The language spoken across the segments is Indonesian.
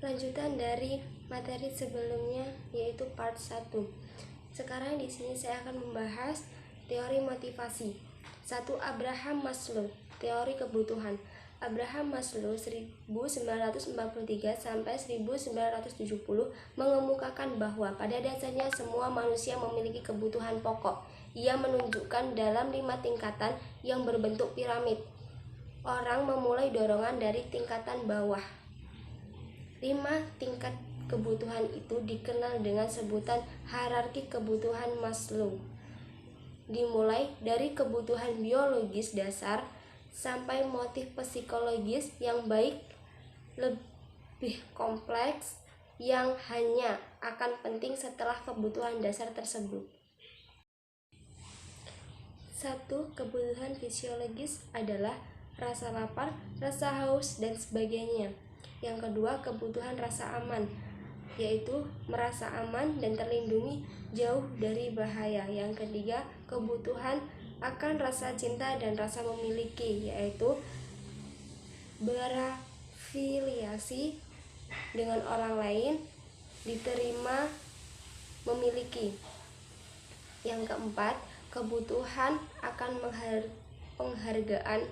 Lanjutan dari materi sebelumnya, yaitu part 1. Sekarang di sini saya akan membahas teori motivasi. 1. Abraham Maslow, teori kebutuhan. Abraham Maslow 1943 sampai 1970 mengemukakan bahwa pada dasarnya semua manusia memiliki kebutuhan pokok. Ia menunjukkan dalam 5 tingkatan yang berbentuk piramid. Orang memulai dorongan dari tingkatan bawah. 5 tingkat kebutuhan itu dikenal dengan sebutan hierarki kebutuhan Maslow. Dimulai dari kebutuhan biologis dasar sampai motif psikologis yang baik, lebih kompleks, yang hanya akan penting setelah kebutuhan dasar tersebut. 1. Kebutuhan fisiologis adalah rasa lapar, rasa haus, dan sebagainya. Yang kedua, kebutuhan rasa aman, yaitu merasa aman dan terlindungi jauh dari bahaya. Yang ketiga, kebutuhan akan rasa cinta dan rasa memiliki, yaitu berafiliasi dengan orang lain, diterima, memiliki. Yang keempat, kebutuhan akan penghargaan,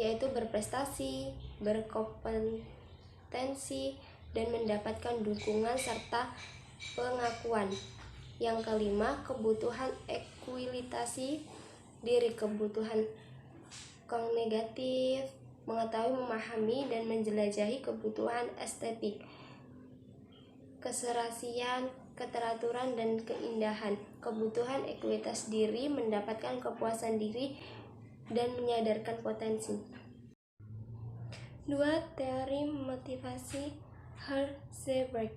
yaitu berprestasi, berkompetensi, dan mendapatkan dukungan serta pengakuan. Yang kelima, kebutuhan ekualitasi diri, kebutuhan kognitif, mengetahui, memahami, dan menjelajahi, kebutuhan estetik, keserasian, keteraturan, dan keindahan. Kebutuhan ekualitas diri, mendapatkan kepuasan diri dan menyadarkan potensi. 2. Teori motivasi Hertzberg,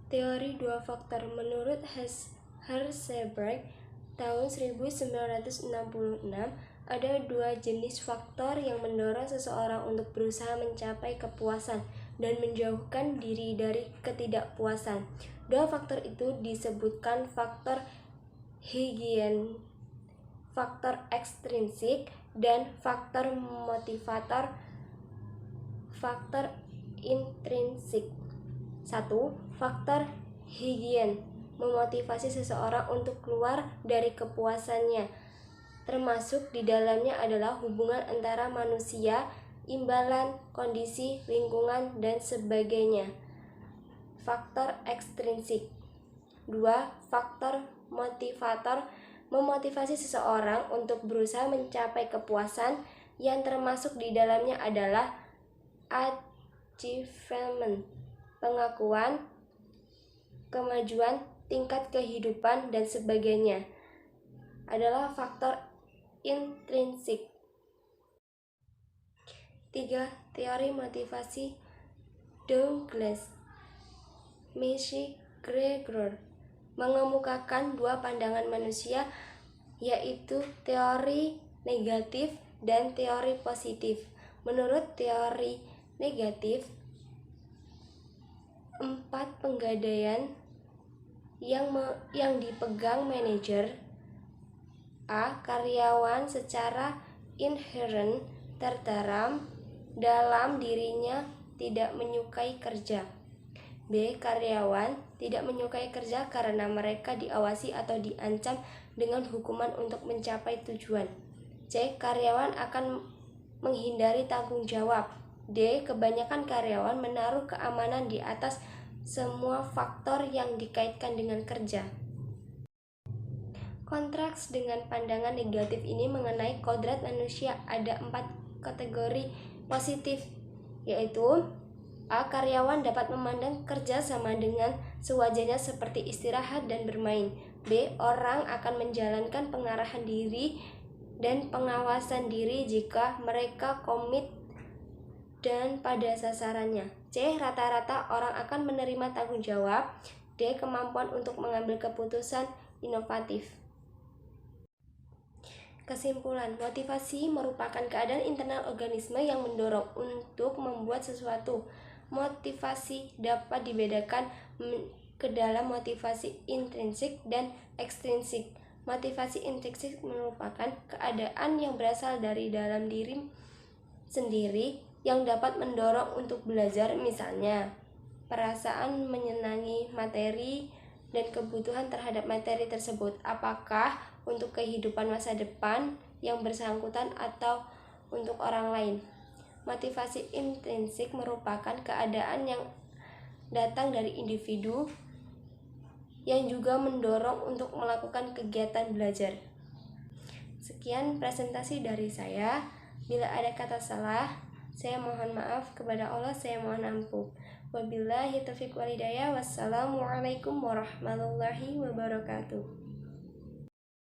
teori 2 faktor. Menurut Hertzberg tahun 1966, ada 2 jenis faktor yang mendorong seseorang untuk berusaha mencapai kepuasan dan menjauhkan diri dari ketidakpuasan. 2 faktor itu disebutkan faktor higien, faktor ekstrinsik, dan faktor motivator, faktor intrinsik. 1. Faktor higien memotivasi seseorang untuk keluar dari kepuasannya, termasuk di dalamnya adalah hubungan antara manusia, imbalan, kondisi, lingkungan, dan sebagainya. Faktor ekstrinsik. 2. Faktor motivator memotivasi seseorang untuk berusaha mencapai kepuasan, yang termasuk di dalamnya adalah achievement, pengakuan, kemajuan, tingkat kehidupan, dan sebagainya, adalah faktor intrinsik. 3. Teori motivasi Douglas McGregor mengemukakan 2 pandangan manusia, yaitu teori negatif dan teori positif. Menurut teori negatif, 4 penggadaian yang dipegang manajer. A. Karyawan secara inheren tertanam dalam dirinya tidak menyukai kerja. B. Karyawan tidak menyukai kerja karena mereka diawasi atau diancam dengan hukuman untuk mencapai tujuan. C. Karyawan akan menghindari tanggung jawab. D. Kebanyakan karyawan menaruh keamanan di atas semua faktor yang dikaitkan dengan kerja. Kontras dengan pandangan negatif ini mengenai kodrat manusia, ada 4 kategori positif, yaitu A. Karyawan dapat memandang kerja sama dengan sewajarnya seperti istirahat dan bermain. B. Orang akan menjalankan pengarahan diri dan pengawasan diri jika mereka komit dan pada sasarannya. C. Rata-rata orang akan menerima tanggung jawab. D. Kemampuan untuk mengambil keputusan inovatif. Kesimpulan, motivasi merupakan keadaan internal organisme yang mendorong untuk membuat sesuatu. Motivasi dapat dibedakan ke dalam motivasi intrinsik dan ekstrinsik. Motivasi intrinsik merupakan keadaan yang berasal dari dalam diri sendiri yang dapat mendorong untuk belajar, misalnya perasaan menyenangi materi, dan kebutuhan terhadap materi tersebut, apakah untuk kehidupan masa depan yang bersangkutan atau untuk orang lain. Motivasi intrinsik merupakan keadaan yang datang dari individu yang juga mendorong untuk melakukan kegiatan belajar. Sekian presentasi dari saya. Bila ada kata salah, saya mohon maaf. Kepada Allah saya mohon ampun. Wabillahi taufiq wal hidayah. Wassalamualaikum warahmatullahi wabarakatuh.